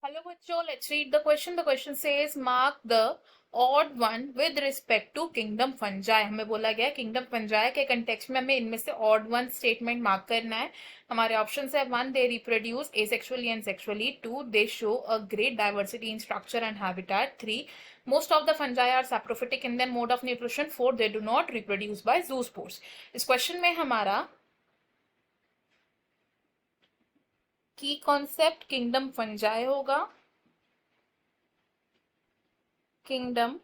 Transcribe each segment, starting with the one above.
Hello बच्चों, let's read the question. The question says mark the odd one with respect to kingdom fungi. हमें बोला गया kingdom fungi के context में हमें इनमें से odd one statement mark करना है. हमारे options है 1. They reproduce asexually and sexually. 2. They show a great diversity in structure and habitat. 3. Most of the fungi are saprophytic in their mode of nutrition. 4. They do not reproduce by zoospores. इस question में हमारा की concept kingdom fungi होगा. Kingdom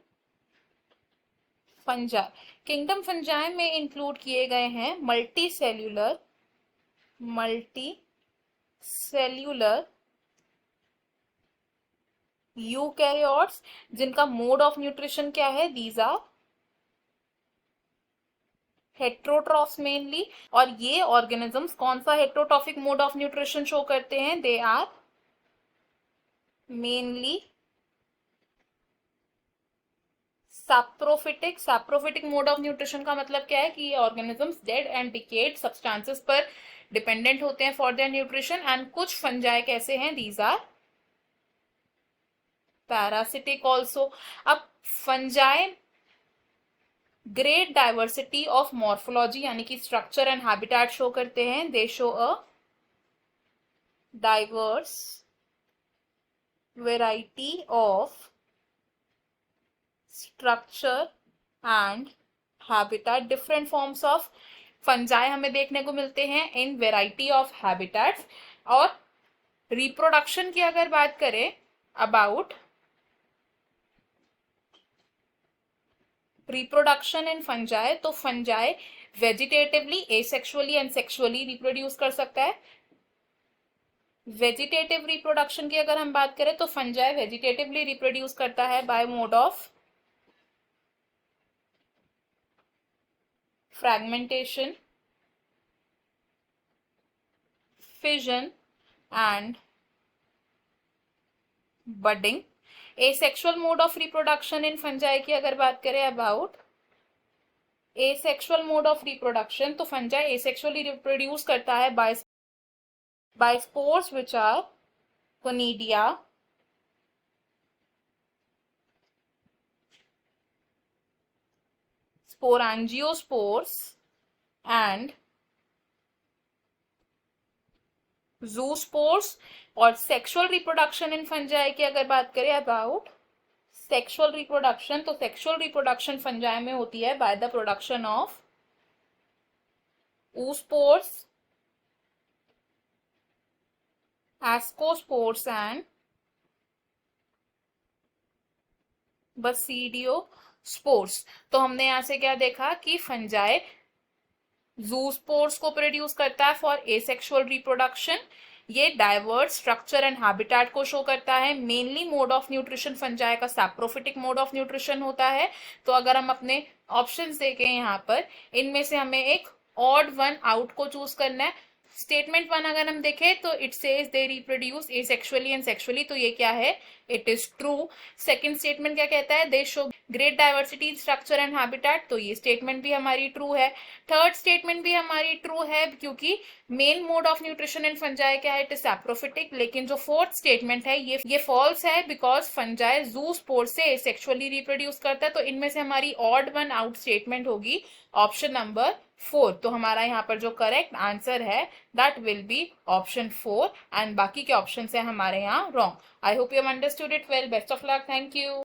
fungi में include किए गए हैं multicellular eukaryotes जिनका मोड ऑफ न्यूट्रिशन क्या है. These are heterotrophs mainly. और ये ऑर्गेनिजम्स कौन सा heterotrophic mode of nutrition show करते हैं. They are mainly saprophytic mode of nutrition का मतलब क्या है कि ये organisms dead and decayed substances पर डिपेंडेंट होते हैं फॉर देयर न्यूट्रिशन. एंड कुछ फंजाई कैसे हैं. These are parasitic also. अब fungi great diversity of morphology यानी कि स्ट्रक्चर एंड हैबिटेट शो करते हैं. They show a diverse variety of structure and habitat. Different forms of fungi हमें देखने को मिलते हैं इन वेराइटी ऑफ हैबिटेट्स. और रिप्रोडक्शन की अगर बात करें अबाउट रिप्रोडक्शन इन फंजाई, तो fungi vegetatively, asexually and sexually reproduce कर सकता है. वेजिटेटिव रिप्रोडक्शन की अगर हम बात करें तो फंजाई वेजिटेटिवली रिप्रोड्यूस करता है by mode of fragmentation, fission and budding. Asexual mode of reproduction in fungi की अगर बात करें about asexual mode of reproduction, तो fungi asexually reproduce करता है by spores which are conidia, sporangiospores and zoospores. और सेक्सुअल रिप्रोडक्शन इन फंजाई की अगर बात करें अबाउट सेक्सुअल रिप्रोडक्शन, तो सेक्सुअल रिप्रोडक्शन फंजाई में होती है by the production of oospores, ascospores and basidiosपोर्स. तो हमने यहां से क्या देखा कि फंजाई जूस्पोर्स को प्रोड्यूस करता है फॉर एसेक्सुअल रिप्रोडक्शन. ये डाइवर्स स्ट्रक्चर एंड हैबिटेट को शो करता है. Mainly mode of nutrition fungi का सैप्रोफिटिक मोड ऑफ न्यूट्रिशन होता है. तो अगर हम अपने ऑप्शंस देखें यहाँ पर, इनमें से हमें एक ऑड वन आउट को चूज करना है. स्टेटमेंट 1 अगर हम देखें तो it says they reproduce asexually and sexually, तो ये क्या है. It is true. Second statement क्या कहता है. दे show great diversity in structure and habitat, तो ये स्टेटमेंट भी हमारी ट्रू है. थर्ड स्टेटमेंट भी हमारी ट्रू है क्योंकि main mode of nutrition in fungi क्या है. It is saprophytic. लेकिन जो फोर्थ स्टेटमेंट है ये फॉल्स है बिकॉज फंजाई जूस्पोर से एसेक्सुअली रिप्रोड्यूस करता है. तो इनमें से हमारी ऑड वन आउट स्टेटमेंट होगी ऑप्शन नंबर 4. तो हमारा यहाँ पर जो करेक्ट आंसर है that will be option 4 and बाकी के ऑप्शन है हमारे यहाँ wrong. I hope you understood it well. Best of luck. Thank you.